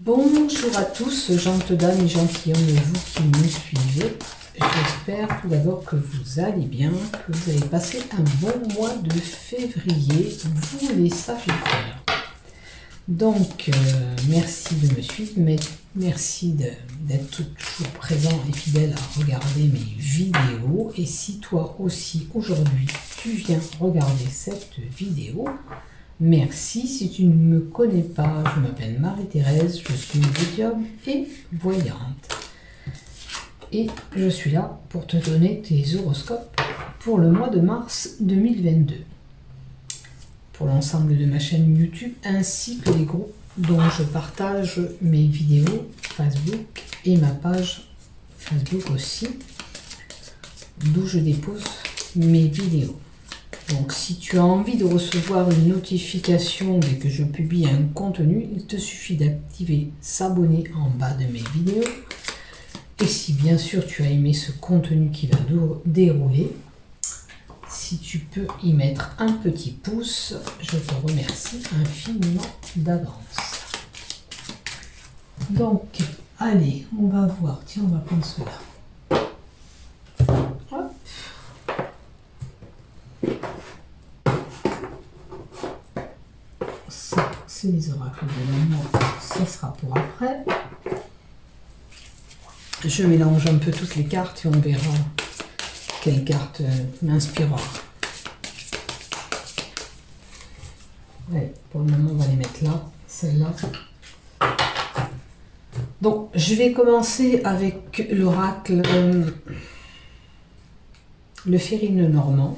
Bonjour à tous, gentes dames et gentilshommes, vous qui me suivez. J'espère tout d'abord que vous allez bien, que vous avez passé un bon mois de février, vous les Sagittaires. Donc, merci de me suivre, mais merci d'être toujours présent et fidèle à regarder mes vidéos. Et si toi aussi, aujourd'hui, tu viens regarder cette vidéo, merci. Si tu ne me connais pas, je m'appelle Marie-Thérèse, je suis médium et voyante. Et je suis là pour te donner tes horoscopes pour le mois de mars 2022. Pour l'ensemble de ma chaîne YouTube ainsi que les groupes dont je partage mes vidéos Facebook et ma page Facebook aussi, d'où je dépose mes vidéos. Donc si tu as envie de recevoir une notification dès que je publie un contenu, il te suffit d'activer s'abonner en bas de mes vidéos. Et si bien sûr tu as aimé ce contenu qui va dérouler, si tu peux y mettre un petit pouce, je te remercie infiniment d'avance. Donc, allez, on va voir. Tiens, on va prendre cela. Hop. Ça, c'est les oracles de l'amour. Ça sera pour après. Je mélange un peu toutes les cartes et on verra quelle carte m'inspirera. Ouais, pour le moment, on va les mettre là, celle-là. Donc, je vais commencer avec l'oracle le Férine Normand,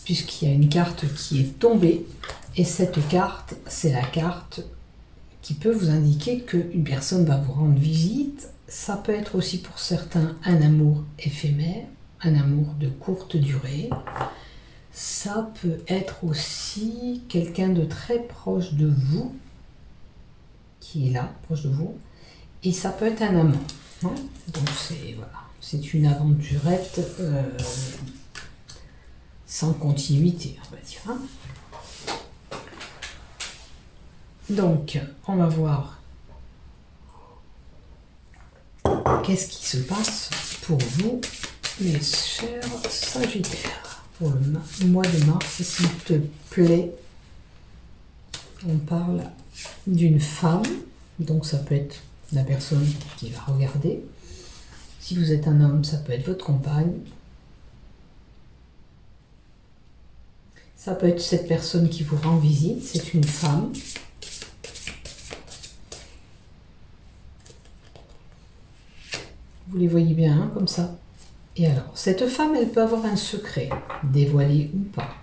puisqu'il y a une carte qui est tombée. Et cette carte, c'est la carte qui peut vous indiquer qu'une personne va vous rendre visite. Ça peut être aussi pour certains un amour éphémère, un amour de courte durée. Ça peut être aussi quelqu'un de très proche de vous, qui est là, proche de vous. Et ça peut être un amant. Hein. Donc c'est une aventurette sans continuité, on va dire. Hein. Donc, on va voir qu'est-ce qui se passe pour vous, mes chers Sagittaires, pour le mois de mars, s'il te plaît. On parle d'une femme, donc ça peut être la personne qui va regarder. Si vous êtes un homme, ça peut être votre compagne. Ça peut être cette personne qui vous rend visite, c'est une femme. Vous les voyez bien, hein, comme ça. Et alors, cette femme, elle peut avoir un secret, dévoilé ou pas.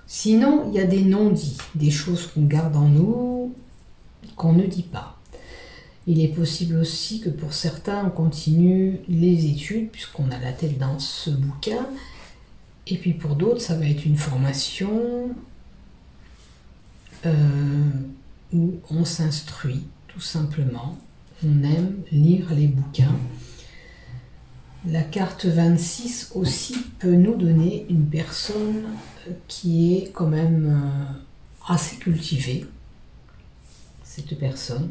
Sinon, il y a des non-dits, des choses qu'on garde en nous, qu'on ne dit pas. Il est possible aussi que pour certains, on continue les études, puisqu'on a la tête dans ce bouquin. Et puis pour d'autres, ça va être une formation où on s'instruit, tout simplement. On aime lire les bouquins. La carte 26 aussi peut nous donner une personne qui est quand même assez cultivée, cette personne.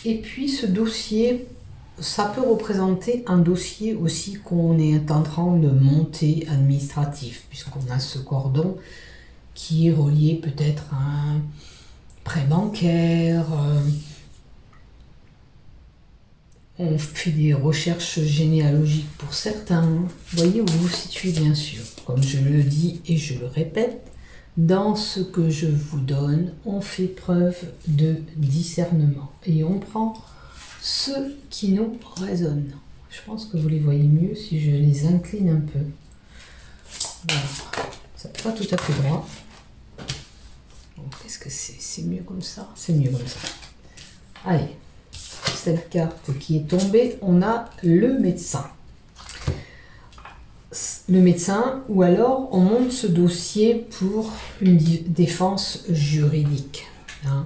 Et puis ce dossier, ça peut représenter un dossier aussi qu'on est en train de monter administratif, puisqu'on a ce cordon qui est relié peut-être à un prêt bancaire. On fait des recherches généalogiques pour certains. Voyez où vous vous situez, bien sûr. Comme je le dis et je le répète, dans ce que je vous donne, on fait preuve de discernement. Et on prend ce qui nous résonne. Je pense que vous les voyez mieux si je les incline un peu. Voilà. Ça n'est pas tout à fait droit. Est-ce que c'est mieux comme ça? C'est mieux comme ça. Allez. Cette carte qui est tombée, on a le médecin. Le médecin, ou alors on monte ce dossier pour une défense juridique. Hein.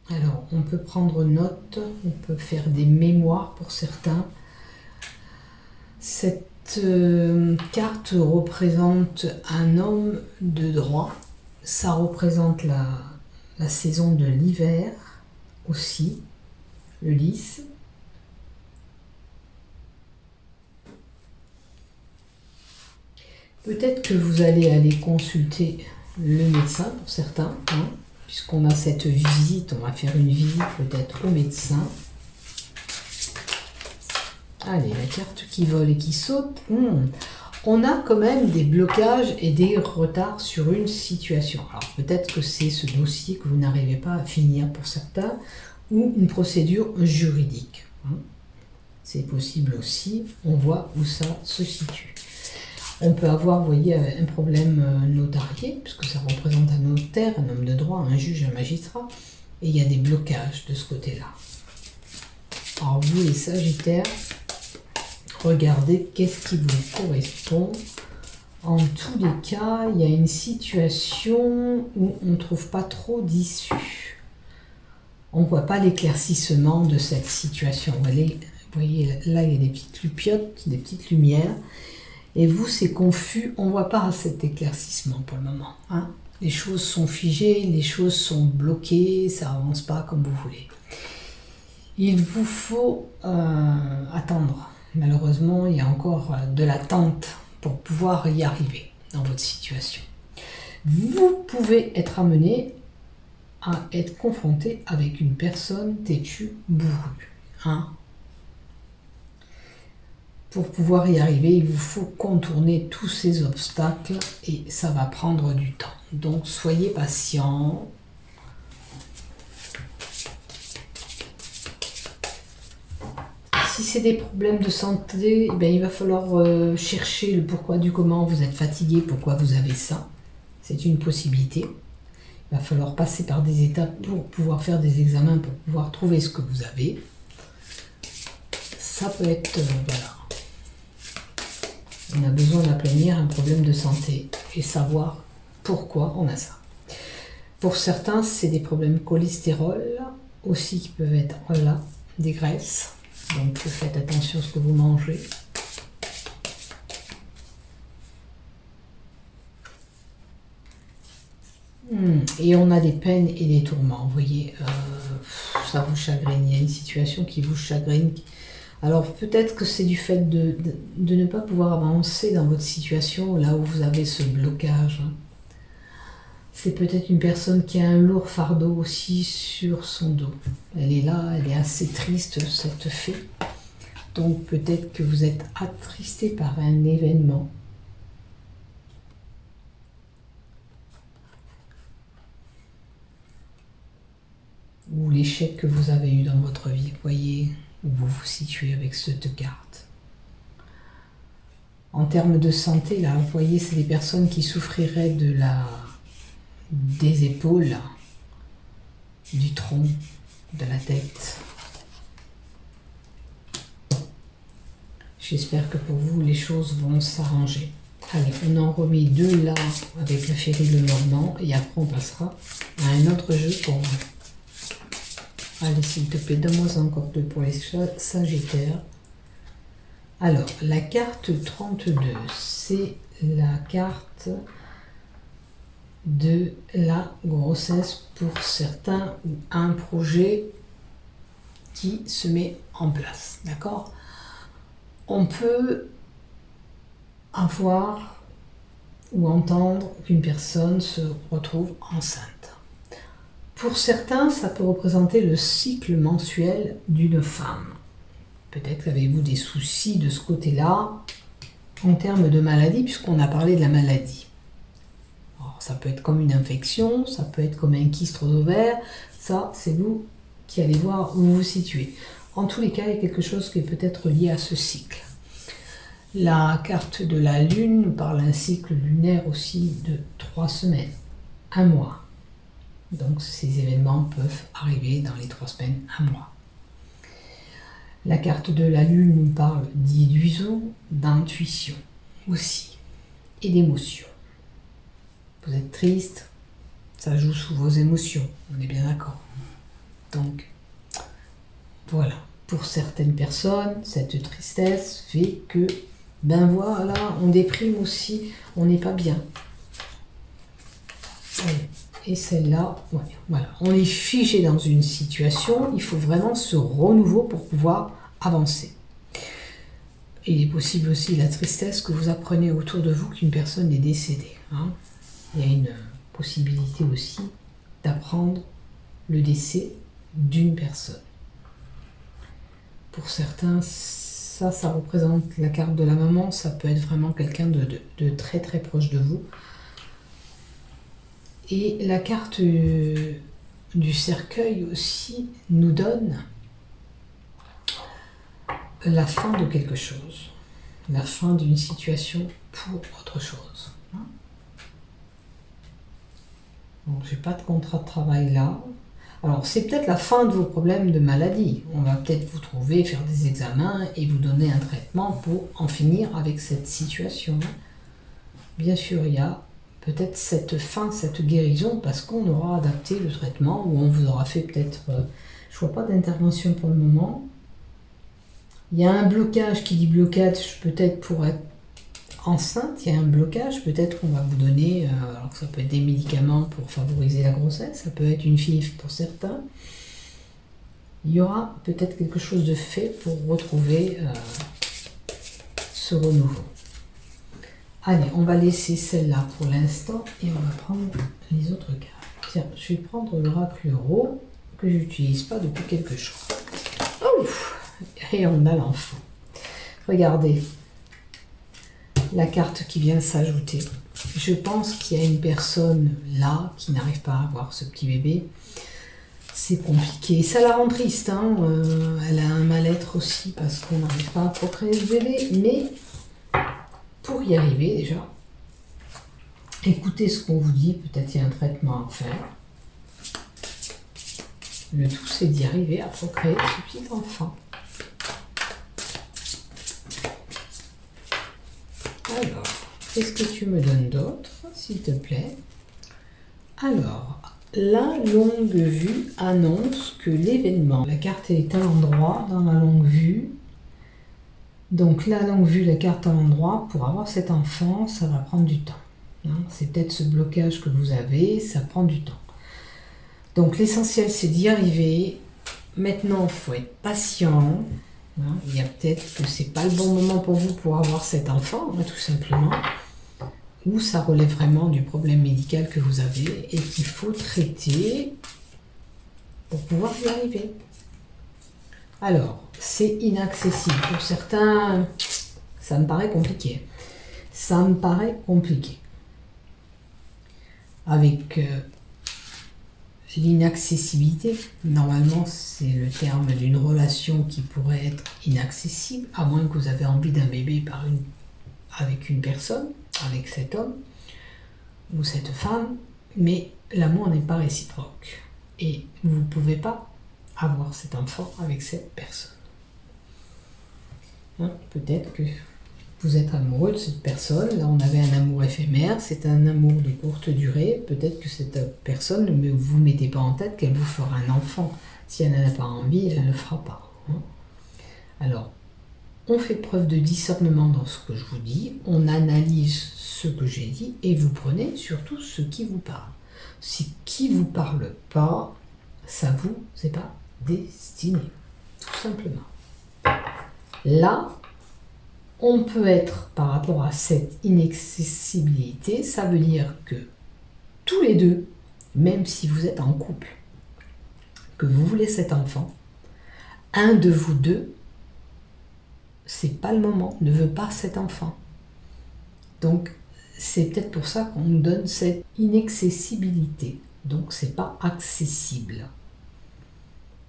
Alors, on peut prendre note, on peut faire des mémoires pour certains. Cette carte représente un homme de droit. Ça représente la saison de l'hiver aussi, le lys. Peut-être que vous allez aller consulter le médecin pour certains, hein, puisqu'on a cette visite, on va faire une visite peut-être au médecin. Allez, la carte qui vole et qui saute. On a quand même des blocages et des retards sur une situation. Alors peut-être que c'est ce dossier que vous n'arrivez pas à finir pour certains, ou une procédure juridique. Hein. C'est possible aussi, on voit où ça se situe. On peut avoir, vous voyez, un problème notarié, puisque ça représente un notaire, un homme de droit, un juge, un magistrat, et il y a des blocages de ce côté-là. Alors vous les Sagittaires, regardez qu'est-ce qui vous correspond. En tous les cas, il y a une situation où on ne trouve pas trop d'issue. On ne voit pas l'éclaircissement de cette situation. Vous voyez, là, il y a des petites lupiotes, des petites lumières. Et vous, c'est confus, on ne voit pas cet éclaircissement pour le moment. Hein. Les choses sont figées, les choses sont bloquées, ça n'avance pas comme vous voulez. Il vous faut attendre. Malheureusement, il y a encore de l'attente pour pouvoir y arriver dans votre situation. Vous pouvez être amené à être confronté avec une personne têtue, bourrue. Hein. Pour pouvoir y arriver, il vous faut contourner tous ces obstacles et ça va prendre du temps. Donc, soyez patient. Si c'est des problèmes de santé, eh bien, il va falloir chercher le pourquoi du comment. Vous êtes fatigué, pourquoi vous avez ça. C'est une possibilité. Il va falloir passer par des étapes pour pouvoir faire des examens, pour pouvoir trouver ce que vous avez. Ça peut être... voilà. On a besoin d'aplanir un problème de santé et savoir pourquoi on a ça. Pour certains, c'est des problèmes cholestérol aussi qui peuvent être là, des graisses. Donc faites attention à ce que vous mangez. Et on a des peines et des tourments. Vous voyez, ça vous chagrine. Il y a une situation qui vous chagrine. Alors peut-être que c'est du fait de ne pas pouvoir avancer dans votre situation, là où vous avez ce blocage. C'est peut-être une personne qui a un lourd fardeau aussi sur son dos. Elle est là, elle est assez triste, cette fée. Donc peut-être que vous êtes attristé par un événement. Ou l'échec que vous avez eu dans votre vie, vous voyez où vous vous situez avec cette carte. En termes de santé, là, vous voyez, c'est des personnes qui souffriraient des épaules, du tronc, de la tête. J'espère que pour vous, les choses vont s'arranger. Allez, on en remet deux là avec le Ferry le Normand et après on passera à un autre jeu pour vous. Allez, s'il te plaît, donne-moi encore deux pour les Sagittaires. Alors, la carte 32, c'est la carte de la grossesse pour certains ou un projet qui se met en place. D'accord? On peut avoir ou entendre qu'une personne se retrouve enceinte. Pour certains, ça peut représenter le cycle mensuel d'une femme. Peut-être qu'avez-vous des soucis de ce côté-là en termes de maladie, puisqu'on a parlé de la maladie. Alors, ça peut être comme une infection, ça peut être comme un kyste aux ovaires. Ça, c'est vous qui allez voir où vous vous situez. En tous les cas, il y a quelque chose qui est peut-être lié à ce cycle. La carte de la Lune nous parle d'un cycle lunaire aussi de 3 semaines, 1 mois. Donc ces événements peuvent arriver dans les 3 semaines, 1 mois. La carte de la Lune nous parle d'illusion, d'intuition aussi, et d'émotion. Vous êtes triste, ça joue sous vos émotions, on est bien d'accord. Donc, voilà. Pour certaines personnes, cette tristesse fait que Ben voilà, on déprime aussi, on n'est pas bien. Allez. Et celle-là, ouais, voilà, on est figé dans une situation, il faut vraiment ce renouveau pour pouvoir avancer. Il est possible aussi la tristesse que vous apprenez autour de vous qu'une personne est décédée. Hein. Il y a une possibilité aussi d'apprendre le décès d'une personne. Pour certains, ça représente la carte de la maman, ça peut être vraiment quelqu'un de très très proche de vous. Et la carte du cercueil aussi nous donne la fin de quelque chose, la fin d'une situation pour autre chose. Donc, j'ai pas de contrat de travail là. Alors, c'est peut-être la fin de vos problèmes de maladie. On va peut-être vous trouver, faire des examens et vous donner un traitement pour en finir avec cette situation. Bien sûr, il y a peut-être cette fin, cette guérison, parce qu'on aura adapté le traitement ou on vous aura fait peut-être... je vois pas d'intervention pour le moment. Il y a un blocage, qui dit blocage, peut-être pour être enceinte, il y a un blocage, peut-être qu'on va vous donner, alors ça peut être des médicaments pour favoriser la grossesse, ça peut être une FIV pour certains. Il y aura peut-être quelque chose de fait pour retrouver ce renouveau. Allez, on va laisser celle-là pour l'instant et on va prendre les autres cartes. Tiens, je vais prendre l'oracle euro que je n'utilise pas depuis quelques jours. Ouf, et on a l'enfant. Regardez la carte qui vient s'ajouter. Je pense qu'il y a une personne là qui n'arrive pas à avoir ce petit bébé. C'est compliqué. Ça la rend triste. Hein. Elle a un mal-être aussi parce qu'on n'arrive pas à procréer ce bébé. Mais pour y arriver déjà, écoutez ce qu'on vous dit. Peut-être il y a un traitement à faire. Le tout, c'est d'y arriver à procréer ce petit enfant. Alors, qu'est-ce que tu me donnes d'autre, s'il te plaît? Alors, la longue vue annonce que l'événement, la carte est à l'endroit dans la longue vue. Donc, la longue vue, la carte à l'endroit, pour avoir cet enfant, ça va prendre du temps. Hein, c'est peut-être ce blocage que vous avez, ça prend du temps. Donc, l'essentiel, c'est d'y arriver. Maintenant, il faut être patient. Hein, il y a peut-être que c'est pas le bon moment pour vous pour avoir cet enfant, hein, tout simplement. Ou ça relève vraiment du problème médical que vous avez et qu'il faut traiter pour pouvoir y arriver. Alors, c'est inaccessible. Pour certains, ça me paraît compliqué. Ça me paraît compliqué. Avec l'inaccessibilité, normalement, c'est le terme d'une relation qui pourrait être inaccessible, à moins que vous avez envie d'un bébé avec une personne, avec cet homme ou cette femme, mais l'amour n'est pas réciproque. Et vous ne pouvez pas avoir cet enfant avec cette personne. Hein, peut-être que vous êtes amoureux de cette personne, là on avait un amour éphémère, c'est un amour de courte durée, peut-être que cette personne, ne vous mettez pas en tête qu'elle vous fera un enfant. Si elle n'en a pas envie, elle ne le fera pas. Hein. Alors, on fait preuve de discernement dans ce que je vous dis, on analyse ce que j'ai dit et vous prenez surtout ce qui vous parle. Ce qui ne vous parle pas, ça vous est pas destiné, tout simplement. Là, on peut être par rapport à cette inaccessibilité, ça veut dire que tous les deux, même si vous êtes en couple, que vous voulez cet enfant, un de vous deux, c'est pas le moment, ne veut pas cet enfant. Donc, c'est peut-être pour ça qu'on nous donne cette inaccessibilité. Donc, c'est pas accessible.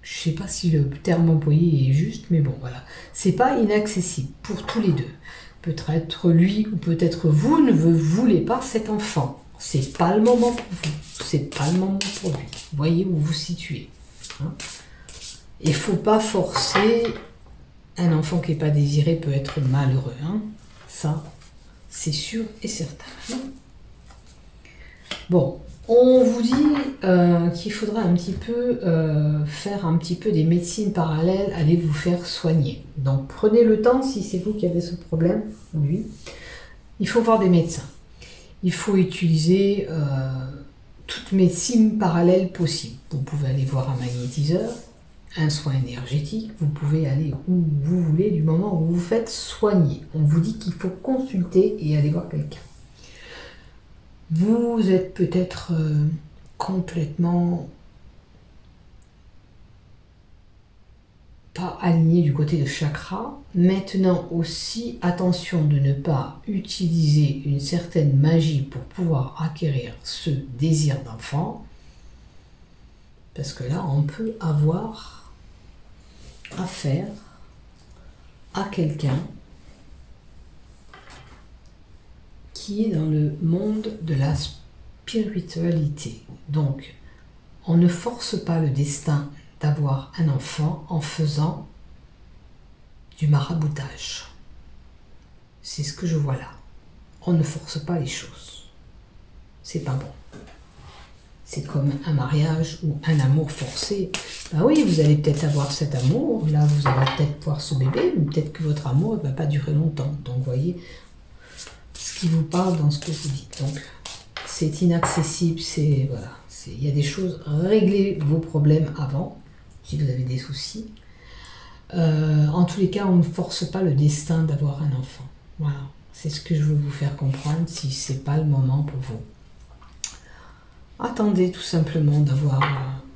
Je sais pas si le terme employé est juste, mais bon, voilà. C'est pas inaccessible pour tous les deux. Peut-être lui ou peut-être vous ne voulez pas cet enfant. C'est pas le moment pour vous. C'est pas le moment pour lui. Voyez où vous vous situez. Hein. Il faut pas forcer. Un enfant qui n'est pas désiré peut être malheureux. Hein. Ça, c'est sûr et certain. Bon, On vous dit qu'il faudra un petit peu faire un petit peu des médecines parallèles, aller vous faire soigner. Donc prenez le temps, si c'est vous qui avez ce problème, lui, il faut voir des médecins. Il faut utiliser toute médecine parallèle possible. Vous pouvez aller voir un magnétiseur, un soin énergétique, vous pouvez aller où vous voulez du moment où vous vous faites soigner. On vous dit qu'il faut consulter et aller voir quelqu'un. Vous êtes peut-être complètement pas aligné du côté de chakra. Maintenant aussi, attention de ne pas utiliser une certaine magie pour pouvoir acquérir ce désir d'enfant. Parce que là, on peut avoir affaire à quelqu'un qui est dans le monde de la spiritualité. Donc, on ne force pas le destin d'avoir un enfant en faisant du maraboutage. C'est ce que je vois là. On ne force pas les choses. C'est pas bon. C'est comme un mariage ou un amour forcé. Ben oui, vous allez peut-être avoir cet amour, là vous allez peut-être voir ce bébé, mais peut-être que votre amour ne va pas durer longtemps. Donc vous voyez ce qui vous parle dans ce que vous dites. Donc c'est inaccessible, c'est voilà, il y a des choses, réglez vos problèmes avant, si vous avez des soucis. En tous les cas, on ne force pas le destin d'avoir un enfant. Voilà, c'est ce que je veux vous faire comprendre si ce n'est pas le moment pour vous. Attendez tout simplement d'avoir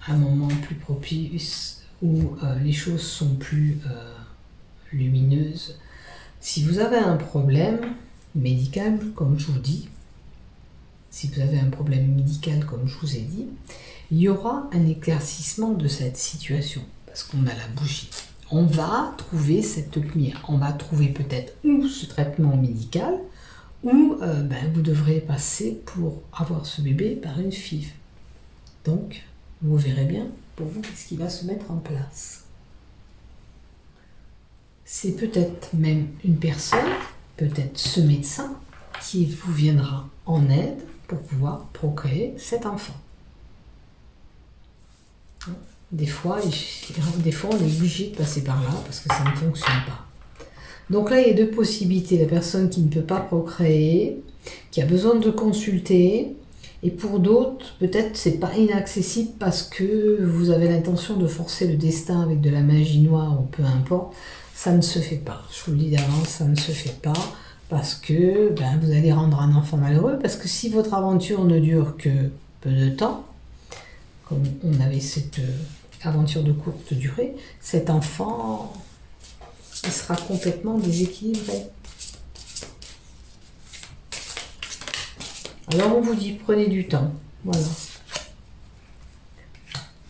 un moment plus propice où les choses sont plus lumineuses. Si vous avez un problème médical, comme je vous dis, si vous avez un problème médical, comme je vous ai dit, il y aura un éclaircissement de cette situation, parce qu'on a la bougie. On va trouver cette lumière, on va trouver peut-être ou ce traitement médical, ou vous devrez passer pour avoir ce bébé par une FIV. Donc, vous verrez bien pour vous ce qui va se mettre en place. C'est peut-être même une personne, peut-être ce médecin, qui vous viendra en aide pour pouvoir procréer cet enfant. Des fois, on est obligé de passer par là parce que ça ne fonctionne pas. Donc là, il y a deux possibilités. La personne qui ne peut pas procréer, qui a besoin de consulter, et pour d'autres, peut-être c'est pas inaccessible parce que vous avez l'intention de forcer le destin avec de la magie noire ou peu importe. Ça ne se fait pas. Je vous le dis d'avance, ça ne se fait pas parce que vous allez rendre un enfant malheureux. Parce que si votre aventure ne dure que peu de temps, comme on avait cette aventure de courte durée, cet enfant il sera complètement déséquilibré. Alors on vous dit prenez du temps, voilà.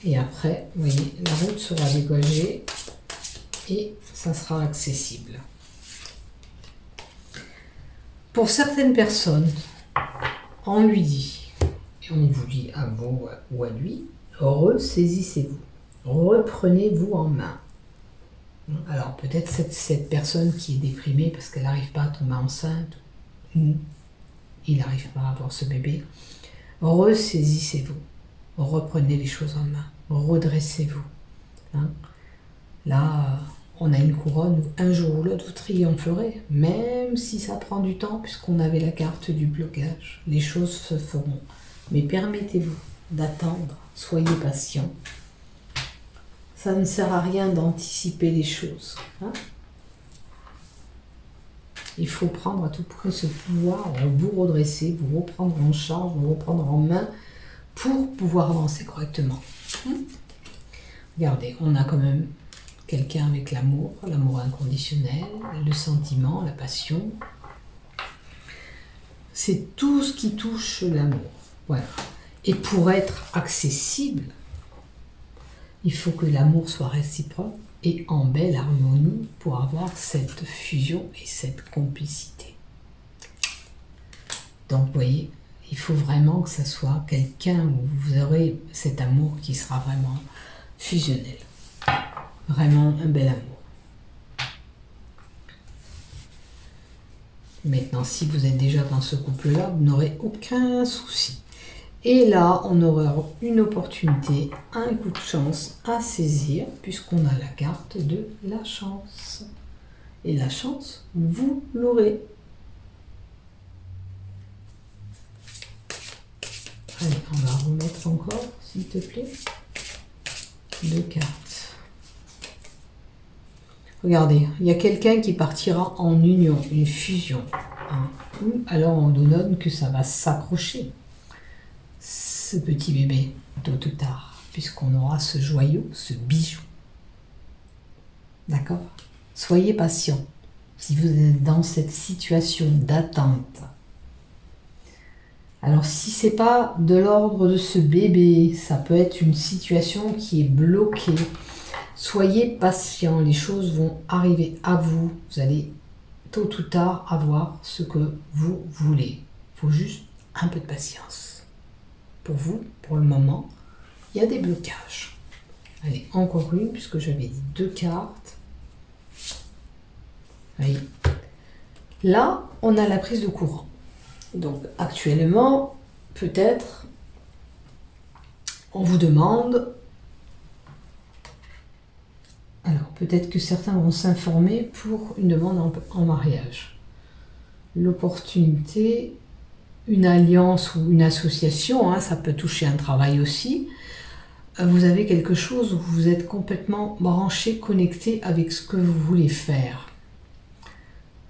Et après, vous voyez, la route sera dégagée et ça sera accessible. Pour certaines personnes, on lui dit, et on vous dit à vous ou à lui, ressaisissez-vous, reprenez-vous en main. Alors peut-être cette personne qui est déprimée parce qu'elle n'arrive pas à tomber enceinte, ou il n'arrive pas à avoir ce bébé, ressaisissez-vous, reprenez les choses en main, redressez-vous. Là, on a une couronne où un jour ou l'autre vous triompherez, même si ça prend du temps puisqu'on avait la carte du blocage. Les choses se feront, mais permettez-vous d'attendre, soyez patient. Ça ne sert à rien d'anticiper les choses. Il faut prendre à tout prix ce pouvoir, vous redresser, vous reprendre en charge, vous reprendre en main pour pouvoir avancer correctement. Regardez, on a quand même quelqu'un avec l'amour inconditionnel, le sentiment, la passion. C'est tout ce qui touche l'amour. Voilà. Et pour être accessible, il faut que l'amour soit réciproque et en belle harmonie pour avoir cette fusion et cette complicité. Donc, vous voyez, il faut vraiment que ça soit quelqu'un où vous aurez cet amour qui sera vraiment fusionnel. Vraiment un bel amour. Maintenant, si vous êtes déjà dans ce couple-là, vous n'aurez aucun souci. Et là, on aura une opportunité, un coup de chance à saisir, puisqu'on a la carte de la chance. Et la chance, vous l'aurez. Allez, on va remettre encore, s'il te plaît, 2 cartes. Regardez, il y a quelqu'un qui partira en union, une fusion. Hein, ou alors on nous donne que ça va s'accrocher, ce petit bébé, tôt ou tard, puisqu'on aura ce joyau, ce bijou. D'accord? Soyez patient. Si vous êtes dans cette situation d'attente, alors si c'est pas de l'ordre de ce bébé, ça peut être une situation qui est bloquée. Soyez patient, les choses vont arriver à vous. Vous allez tôt ou tard avoir ce que vous voulez. Il faut juste un peu de patience. Pour vous, pour le moment, il y a des blocages. Allez, encore une, puisque j'avais dit 2 cartes. Oui. Là, on a la prise de courant. Donc, actuellement, peut-être, on vous demande... Alors, peut-être que certains vont s'informer pour une demande en mariage. L'opportunité, une alliance ou une association, hein, ça peut toucher un travail aussi. Vous avez quelque chose où vous êtes complètement branché, connecté avec ce que vous voulez faire.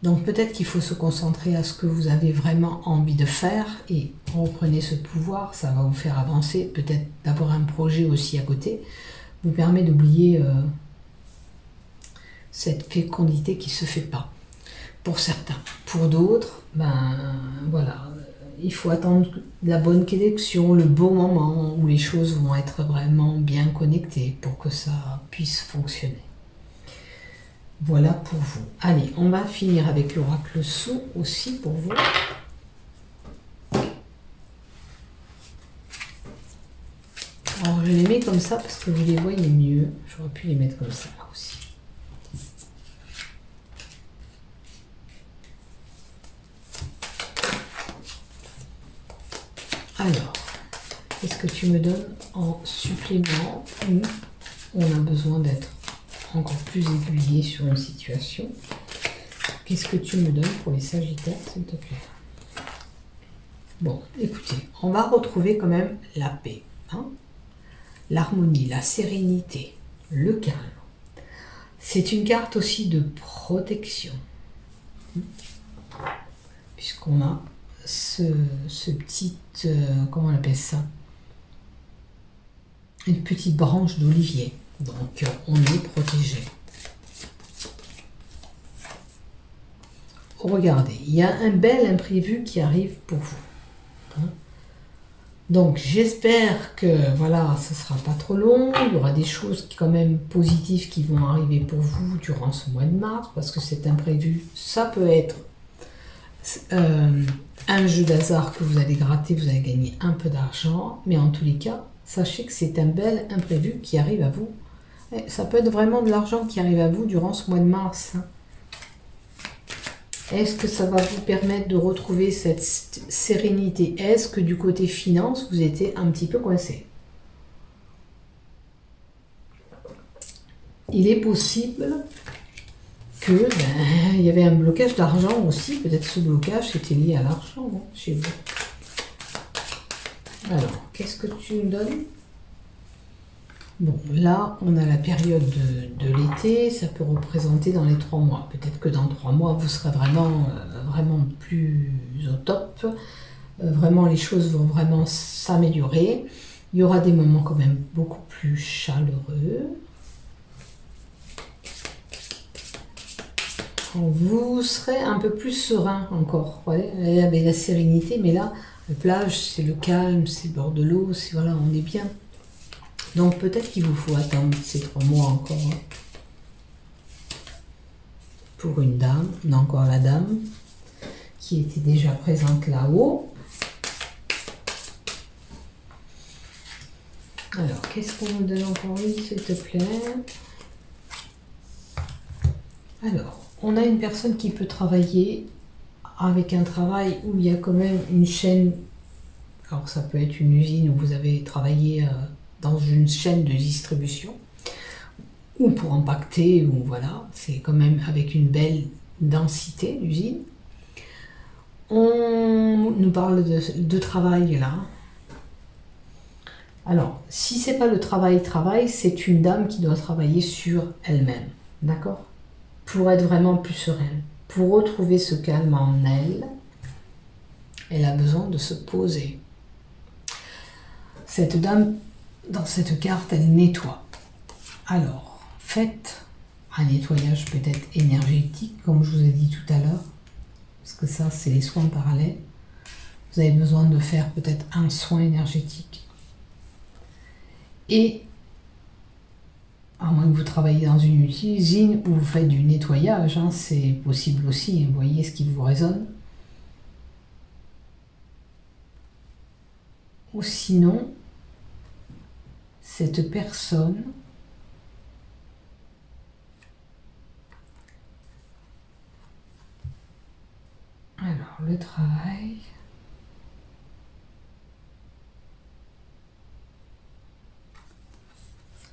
Donc peut-être qu'il faut se concentrer à ce que vous avez vraiment envie de faire et reprenez ce pouvoir, ça va vous faire avancer. Peut-être d'avoir un projet aussi à côté vous permet d'oublier cette fécondité qui ne se fait pas. Pour certains. Pour d'autres, ben voilà, il faut attendre la bonne connexion, le bon moment où les choses vont être vraiment bien connectées pour que ça puisse fonctionner. Voilà pour vous. Allez, on va finir avec l'oracle sous aussi pour vous. Alors je les mets comme ça parce que vous les voyez mieux. J'aurais pu les mettre comme ça là aussi. Alors, qu'est-ce que tu me donnes en supplément où on a besoin d'être encore plus aiguillé sur une situation? Qu'est-ce que tu me donnes pour les Sagittaires, s'il te plaît? Bon, écoutez, on va retrouver quand même la paix, hein, l'harmonie, la sérénité, le calme. C'est une carte aussi de protection, puisqu'on a ce petit, comment on appelle ça? Une petite branche d'olivier. Donc, on est protégé. Regardez, il y a un bel imprévu qui arrive pour vous. Hein? Donc, j'espère que, voilà, ce ne sera pas trop long. Il y aura des choses quand même positives qui vont arriver pour vous durant ce mois de mars, parce que cet imprévu, ça peut être un jeu d'hasard que vous allez gratter, vous allez gagner un peu d'argent, mais en tous les cas, sachez que c'est un bel imprévu qui arrive à vous. Ça peut être vraiment de l'argent qui arrive à vous durant ce mois de mars. Est-ce que ça va vous permettre de retrouver cette sérénité? Est-ce que du côté finance, vous étiez un petit peu coincé? Il est possible que il y avait un blocage d'argent aussi. Peut-être ce blocage était lié à l'argent chez vous. Alors, qu'est-ce que tu me donnes? Bon, là, on a la période de l'été, ça peut représenter dans les 3 mois. Peut-être que dans 3 mois, vous serez vraiment plus au top. Vraiment, les choses vont vraiment s'améliorer. Il y aura des moments quand même beaucoup plus chaleureux. Vous serez un peu plus serein encore. Ouais, il y avait la sérénité, mais là, la plage, c'est le calme, c'est le bord de l'eau, c'est voilà, on est bien. Donc peut-être qu'il vous faut attendre ces 3 mois encore. Hein. Pour une dame, on a encore la dame qui était déjà présente là-haut. Alors, qu'est-ce qu'on me donne encore une, s'il te plaît? Alors, on a une personne qui peut travailler avec un travail où il y a quand même une chaîne Alors ça peut être une usine où vous avez travaillé dans une chaîne de distribution, ou pour empaqueter, ou voilà, c'est quand même avec une belle densité d'usine. On nous parle de travail là. Alors, si c'est pas le travail, c'est une dame qui doit travailler sur elle-même, d'accord? Pour être vraiment plus sereine, pour retrouver ce calme en elle, elle a besoin de se poser. Cette dame, dans cette carte, elle nettoie. Alors, faites un nettoyage peut-être énergétique, comme je vous ai dit tout à l'heure, parce que ça, c'est les soins parallèles. Vous avez besoin de faire peut-être un soin énergétique. Et, à moins que vous travaillez dans une usine où vous faites du nettoyage, hein, c'est possible aussi, vous voyez ce qui vous résonne. Ou sinon, cette personne alors le travail,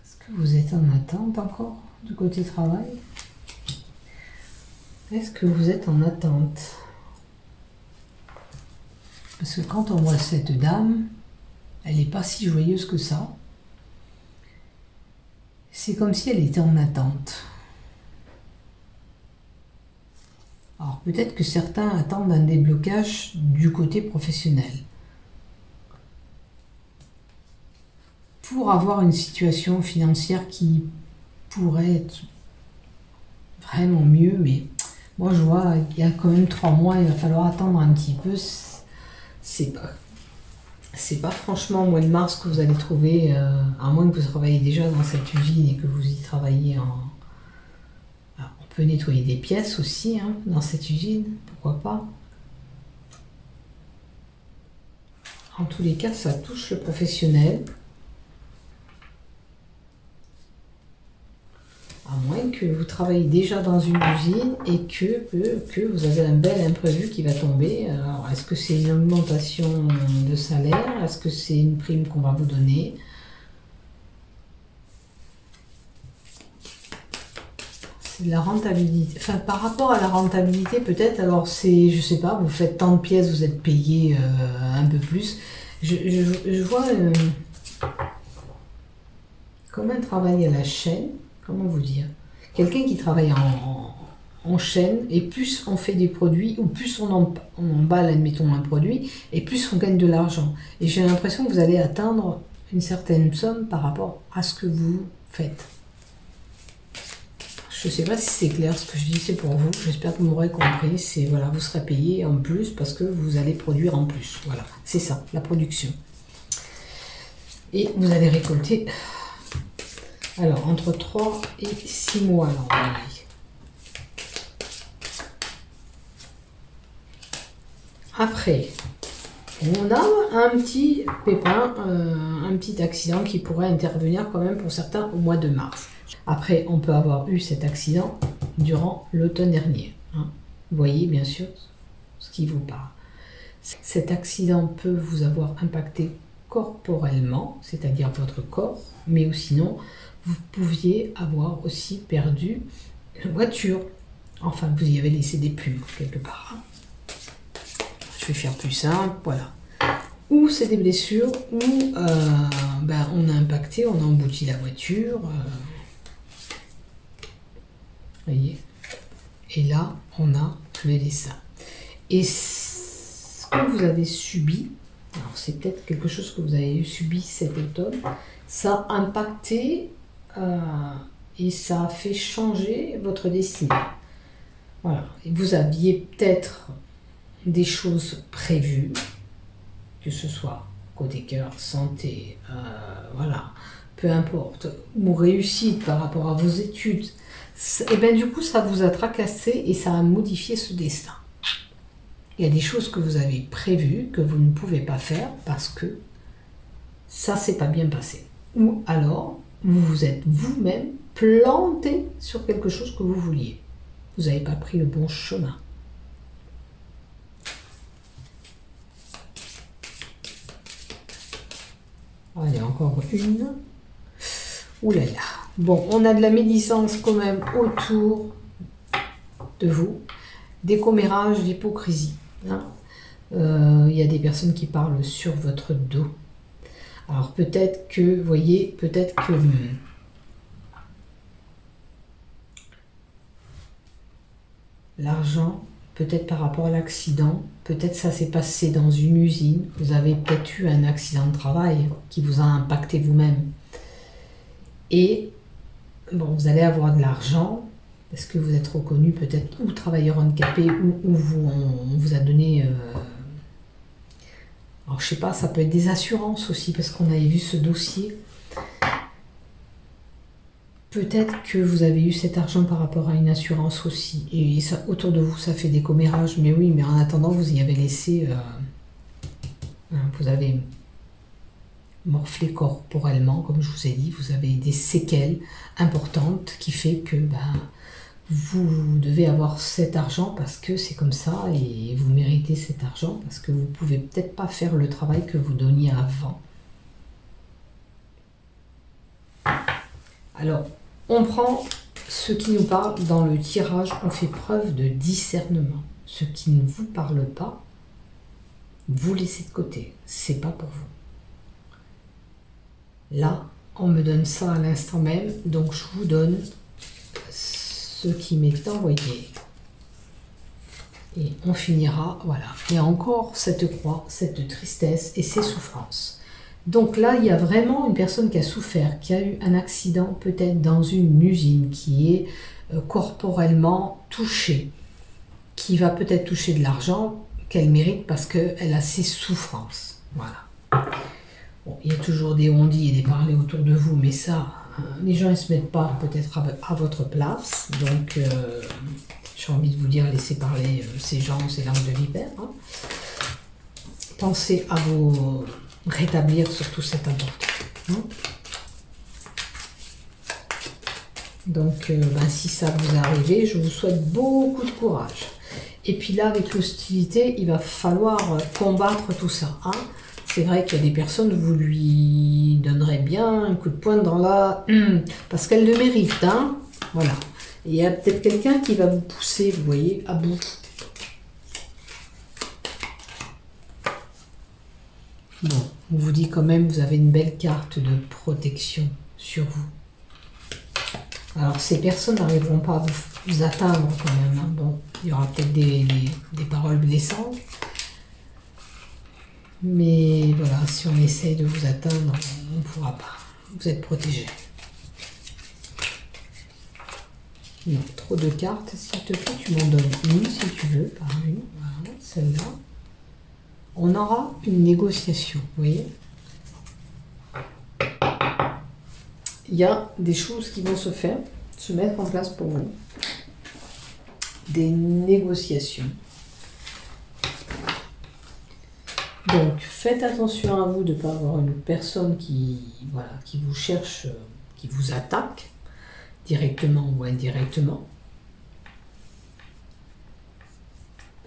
est-ce que vous êtes en attente encore du côté travail? Est-ce que vous êtes en attente? Parce que quand on voit cette dame, elle n'est pas si joyeuse que ça. C'est comme si elle était en attente. Alors peut-être que certains attendent un déblocage du côté professionnel. Pour avoir une situation financière qui pourrait être vraiment mieux, mais moi je vois qu'il y a quand même 3 mois, il va falloir attendre un petit peu. C'est pas franchement au mois de mars que vous allez trouver, à moins que vous travaillez déjà dans cette usine et que vous y travaillez en... Alors, on peut nettoyer des pièces aussi hein, dans cette usine, pourquoi pas. En tous les cas, ça touche le professionnel. À moins que vous travaillez déjà dans une usine et que vous avez un bel imprévu qui va tomber. Alors, est-ce que c'est une augmentation de salaire? Est-ce que c'est une prime qu'on va vous donner? C'est de la rentabilité. Enfin, par rapport à la rentabilité, peut-être, alors c'est, je sais pas, vous faites tant de pièces, vous êtes payé un peu plus. Je vois comme un travail à la chaîne. Comment vous dire? Quelqu'un qui travaille en chaîne, et plus on fait des produits, ou plus on emballe, admettons, un produit, et plus on gagne de l'argent. Et j'ai l'impression que vous allez atteindre une certaine somme par rapport à ce que vous faites. Je ne sais pas si c'est clair ce que je dis, c'est pour vous. J'espère que vous m'aurez compris. C'est voilà, vous serez payé en plus parce que vous allez produire en plus. Voilà, c'est ça, la production. Et vous allez récolter... Alors, entre 3 et 6 mois, alors, après, on a un petit pépin, un petit accident qui pourrait intervenir quand même pour certains au mois de mars. Après, on peut avoir eu cet accident durant l'automne dernier. Hein. Vous voyez bien sûr ce qui vous parle. Cet accident peut vous avoir impacté corporellement, c'est-à-dire votre corps, mais ou sinon, vous pouviez avoir aussi perdu une voiture. Enfin, vous y avez laissé des plumes quelque part. Je vais faire plus simple, voilà. Ou c'est des blessures, ou on a impacté, on a embouti la voiture. Voyez. Et là, on a le dessin. Et ce que vous avez subi, alors c'est peut-être quelque chose que vous avez subi cet automne, ça a impacté et ça a fait changer votre destinée. Voilà. Et vous aviez peut-être des choses prévues, que ce soit côté cœur, santé, voilà, peu importe, ou réussite par rapport à vos études, et bien du coup ça vous a tracassé et ça a modifié ce destin. Il y a des choses que vous avez prévues que vous ne pouvez pas faire parce que ça s'est pas bien passé. Ou alors vous vous êtes vous-même planté sur quelque chose que vous vouliez. Vous n'avez pas pris le bon chemin. Allez, encore une. Ouh là là. Bon, on a de la médisance quand même autour de vous. Des commérages, d'hypocrisie. Hein. Y a des personnes qui parlent sur votre dos. Alors peut-être que, vous voyez, peut-être que l'argent, peut-être par rapport à l'accident, peut-être ça s'est passé dans une usine, vous avez peut-être eu un accident de travail qui vous a impacté vous-même. Et bon, vous allez avoir de l'argent, parce que vous êtes reconnu peut-être ou travailleur handicapé, ou on vous a donné... alors je sais pas, ça peut être des assurances aussi, parce qu'on avait vu ce dossier. Peut-être que vous avez eu cet argent par rapport à une assurance aussi. Et ça, autour de vous, ça fait des commérages. Mais oui, mais en attendant, vous y avez laissé... vous avez morflé corporellement, comme je vous ai dit. Vous avez des séquelles importantes qui fait que vous devez avoir cet argent parce que c'est comme ça. Et vous méritez cet argent parce que vous ne pouvez peut-être pas faire le travail que vous donniez avant. Alors, on prend ce qui nous parle dans le tirage, on fait preuve de discernement. Ce qui ne vous parle pas, vous laissez de côté, c'est pas pour vous. Là, on me donne ça à l'instant même, donc je vous donne ce qui m'est envoyé. Et on finira, voilà. Et encore cette croix, cette tristesse et ces souffrances. Donc là, il y a vraiment une personne qui a souffert, qui a eu un accident peut-être dans une usine, qui est corporellement touchée, qui va peut-être toucher de l'argent qu'elle mérite parce qu'elle a ses souffrances. Voilà. Bon, il y a toujours des on-dit et des parlers autour de vous, mais ça, les gens ne se mettent pas peut-être à votre place. Donc, j'ai envie de vous dire, laissez parler ces gens, ces langues de vipère. Hein. Pensez à vous... rétablir surtout cet important. Hein. Donc, si ça vous est arrivé, je vous souhaite beaucoup de courage. Et puis là, avec l'hostilité, il va falloir combattre tout ça. Hein. C'est vrai qu'il y a des personnes, vous lui donnerez bien un coup de poing dans la... parce qu'elle le mérite. Hein. Voilà. Et il y a peut-être quelqu'un qui va vous pousser, vous voyez, à bout. Bon, on vous dit quand même, vous avez une belle carte de protection sur vous. Alors, ces personnes n'arriveront pas à vous atteindre quand même. Hein. Bon, il y aura peut-être des paroles blessantes. Mais voilà, si on essaye de vous atteindre, on ne pourra pas. Vous êtes protégé. Non, trop de cartes. S'il te plaît, tu m'en donnes une si tu veux, par une. Voilà, celle-là. On aura une négociation, vous voyez. Il y a des choses qui vont se faire, se mettre en place pour vous. Des négociations. Donc, faites attention à vous de ne pas avoir une personne qui vous cherche, qui vous attaque, directement ou indirectement.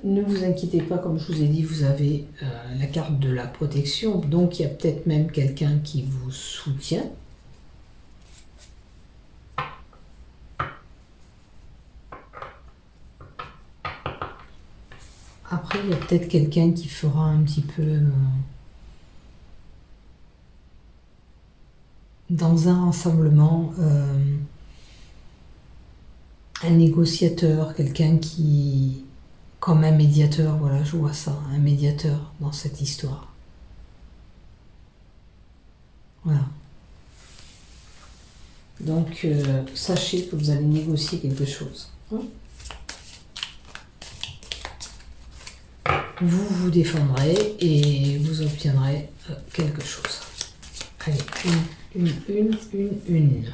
Ne vous inquiétez pas, comme je vous ai dit, vous avez la carte de la protection, donc il y a peut-être même quelqu'un qui vous soutient. Après, il y a peut-être quelqu'un qui fera un petit peu dans un rassemblement un négociateur, quelqu'un qui... comme un médiateur, voilà, je vois ça, un médiateur dans cette histoire. Voilà. Donc, sachez que vous allez négocier quelque chose. Hein. Vous vous défendrez et vous obtiendrez quelque chose. Allez, une.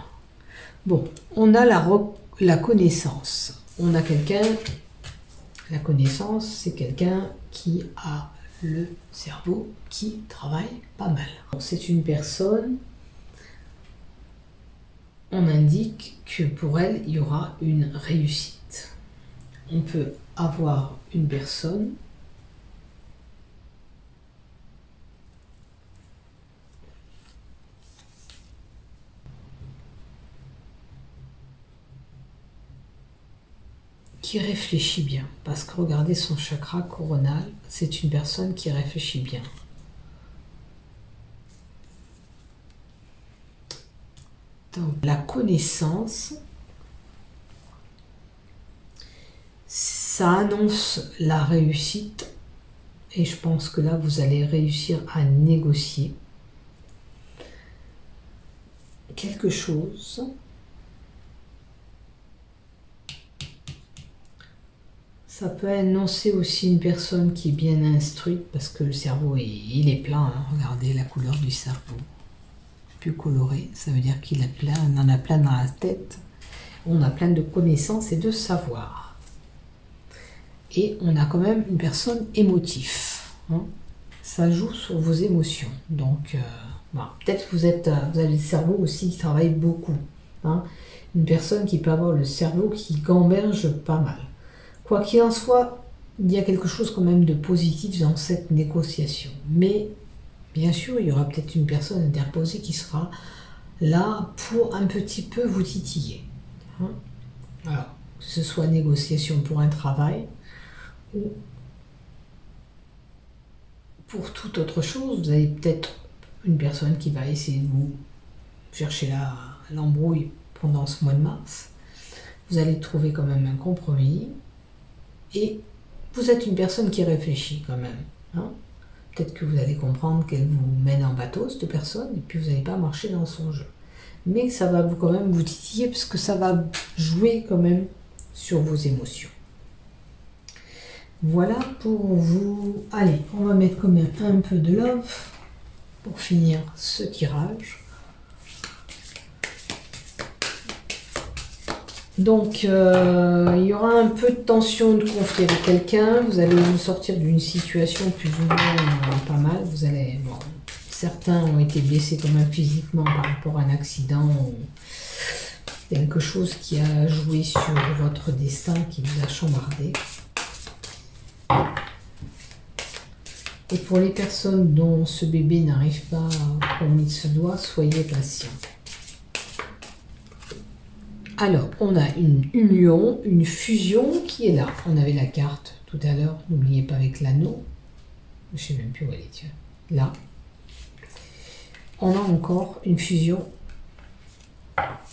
Bon, on a la connaissance. On a quelqu'un... La connaissance, c'est quelqu'un qui a le cerveau qui travaille pas mal. C'est une personne, on indique que pour elle, il y aura une réussite. On peut avoir une personne qui réfléchit bien. Parce que regardez son chakra coronal, c'est une personne qui réfléchit bien. Donc, la connaissance, ça annonce la réussite. Et je pense que là, vous allez réussir à négocier quelque chose. Ça peut annoncer aussi une personne qui est bien instruite, parce que le cerveau, il est plein. Hein. Regardez la couleur du cerveau. Plus coloré, ça veut dire qu'il a plein, on en a plein dans la tête. On a plein de connaissances et de savoir. Et on a quand même une personne émotive. Hein. Ça joue sur vos émotions. Donc, voilà. Peut-être que vous avez le cerveau aussi qui travaille beaucoup. Hein. Une personne qui peut avoir le cerveau qui gamberge pas mal. Quoi qu'il en soit, il y a quelque chose quand même de positif dans cette négociation. Mais, bien sûr, il y aura peut-être une personne interposée qui sera là pour un petit peu vous titiller. Hein. Alors, que ce soit négociation pour un travail ou pour toute autre chose, vous avez peut-être une personne qui va essayer de vous chercher l'embrouille pendant ce mois de mars. Vous allez trouver quand même un compromis. Et vous êtes une personne qui réfléchit quand même. Hein. Peut-être que vous allez comprendre qu'elle vous mène en bateau, cette personne, et puis vous n'allez pas marcher dans son jeu. Mais ça va quand même vous titiller, parce que ça va jouer quand même sur vos émotions. Voilà pour vous. Allez, on va mettre quand même un peu de love pour finir ce tirage. Donc, il y aura un peu de tension, de conflit avec quelqu'un. Vous allez vous sortir d'une situation plus ou moins pas mal. Vous allez, bon, certains ont été blessés quand même physiquement par rapport à un accident ou quelque chose qui a joué sur votre destin, qui vous a chambardé. Et pour les personnes dont ce bébé n'arrive pas comme il se doit, soyez patients. Alors, on a une union, une fusion qui est là. On avait la carte tout à l'heure, n'oubliez pas avec l'anneau. Je ne sais même plus où elle est, tiens. Là. On a encore une fusion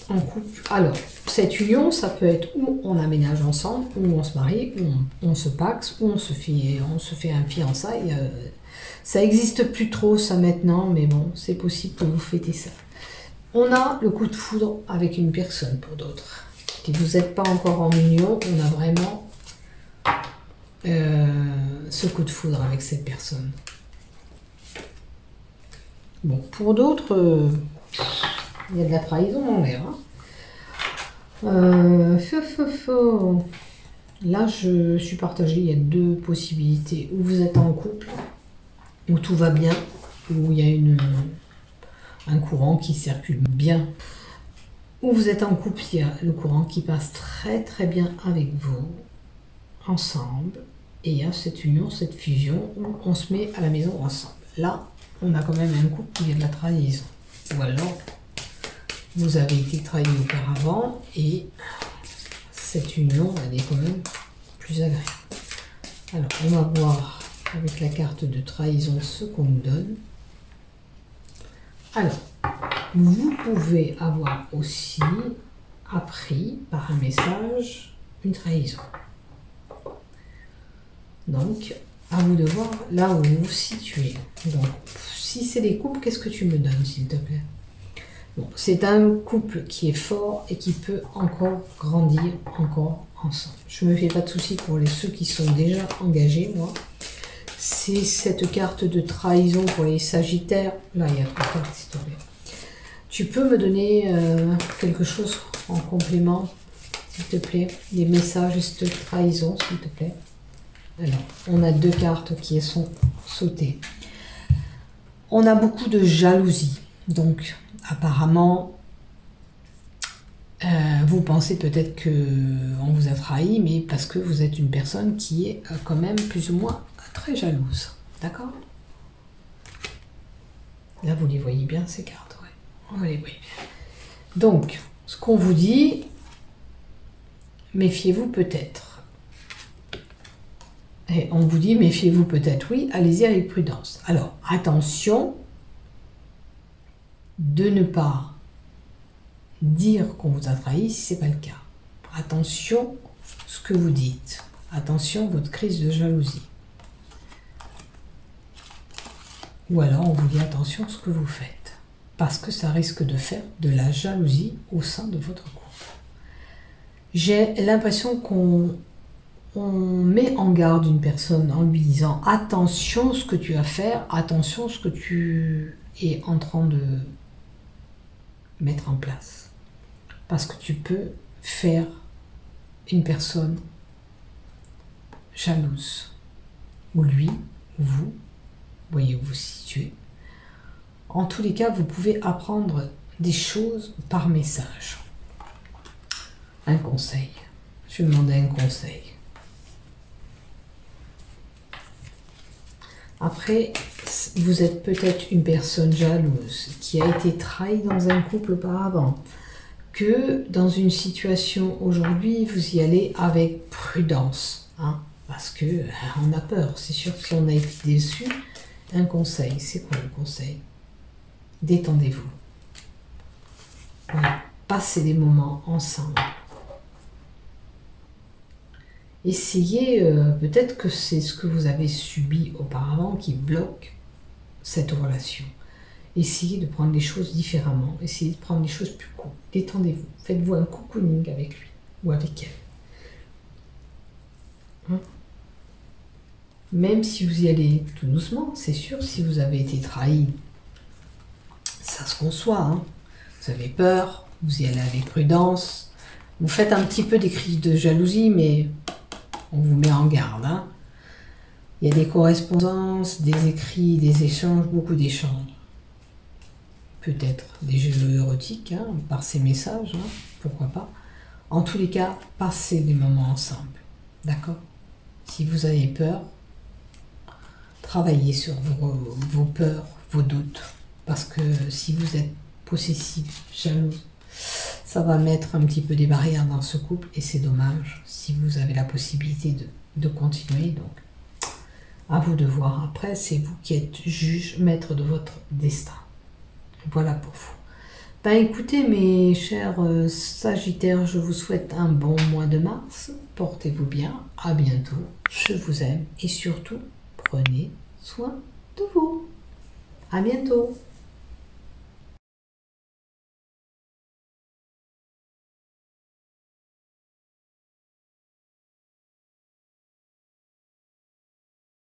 en couple. Alors, cette union, ça peut être où on aménage ensemble, où on se marie, où on se paxe, où on se fait un fiançailles. Ça n'existe plus trop, ça, maintenant, mais bon, c'est possible que vous fêtez ça. On a le coup de foudre avec une personne pour d'autres. Si vous n'êtes pas encore en union, on a vraiment ce coup de foudre avec cette personne. Bon, pour d'autres, il y a de la trahison en l'air. Hein. Là, je suis partagée. Il y a deux possibilités. Où vous êtes en couple, où tout va bien, où il y a un courant qui circule bien. Où vous êtes en couple, il y a le courant qui passe très très bien avec vous, ensemble. Et il y a cette union, cette fusion, où on se met à la maison ensemble. Là, on a quand même un couple où il y a de la trahison. Ou alors, vous avez été trahi auparavant et cette union, elle est quand même plus agréable. Alors, on va voir avec la carte de trahison ce qu'on nous donne. Alors, vous pouvez avoir aussi appris par un message une trahison. Donc, à vous de voir là où vous vous situez. Donc, si c'est des couples, qu'est-ce que tu me donnes, s'il te plaît? Bon, c'est un couple qui est fort et qui peut encore grandir, encore ensemble. Je ne me fais pas de soucis pour ceux qui sont déjà engagés, moi. C'est cette carte de trahison pour les Sagittaires. Là, il y a 3 cartes, s'il te plaît. Tu peux me donner quelque chose en complément, s'il te plaît? Des messages de trahison, s'il te plaît. Alors, on a 2 cartes qui sont sautées. On a beaucoup de jalousie. Donc, apparemment, vous pensez peut-être qu'on vous a trahi, mais parce que vous êtes une personne qui est quand même plus ou moins très jalouse. D'accord? Là, vous les voyez bien, ces cartes. Ouais. On les voit bien. Donc, ce qu'on vous dit, méfiez-vous peut-être. Et on vous dit, méfiez-vous peut-être, oui, allez-y avec prudence. Alors, attention de ne pas dire qu'on vous a trahi si ce n'est pas le cas. Attention ce que vous dites. Attention votre crise de jalousie. Ou alors on vous dit attention ce que vous faites. Parce que ça risque de faire de la jalousie au sein de votre couple. J'ai l'impression qu'on met en garde une personne en lui disant attention ce que tu vas faire, attention ce que tu es en train de mettre en place. Parce que tu peux faire une personne jalouse. Ou lui, ou vous, voyez où vous vous situez. En tous les cas, vous pouvez apprendre des choses par message. Un conseil. Je vais demander un conseil. Après, vous êtes peut-être une personne jalouse qui a été trahie dans un couple auparavant, que dans une situation aujourd'hui, vous y allez avec prudence, hein, parce que on a peur. C'est sûr que si on a été déçu, un conseil, c'est quoi le conseil? Détendez-vous. Voilà. Passez des moments ensemble. Essayez, peut-être que c'est ce que vous avez subi auparavant qui bloque cette relation. Essayez de prendre les choses différemment. Essayez de prendre les choses plus cool. Détendez-vous. Faites-vous un cocooning avec lui ou avec elle. Hein? Même si vous y allez tout doucement, c'est sûr, si vous avez été trahi, ça se conçoit. Hein? Vous avez peur, vous y allez avec prudence. Vous faites un petit peu des crises de jalousie, mais on vous met en garde. Hein? Il y a des correspondances, des écrits, des échanges, beaucoup d'échanges. Peut-être des jeux érotiques, hein, par ces messages, hein, pourquoi pas. En tous les cas, passez des moments ensemble. D'accord? Si vous avez peur, travaillez sur vos peurs, vos doutes. Parce que si vous êtes possessif, jalouse, ça va mettre un petit peu des barrières dans ce couple et c'est dommage si vous avez la possibilité de continuer. Donc, à vous de voir. Après, c'est vous qui êtes juge, maître de votre destin. Voilà pour vous. Ben écoutez mes chers Sagittaires, je vous souhaite un bon mois de mars. Portez-vous bien. À bientôt. Je vous aime et surtout, prenez soin de vous. À bientôt.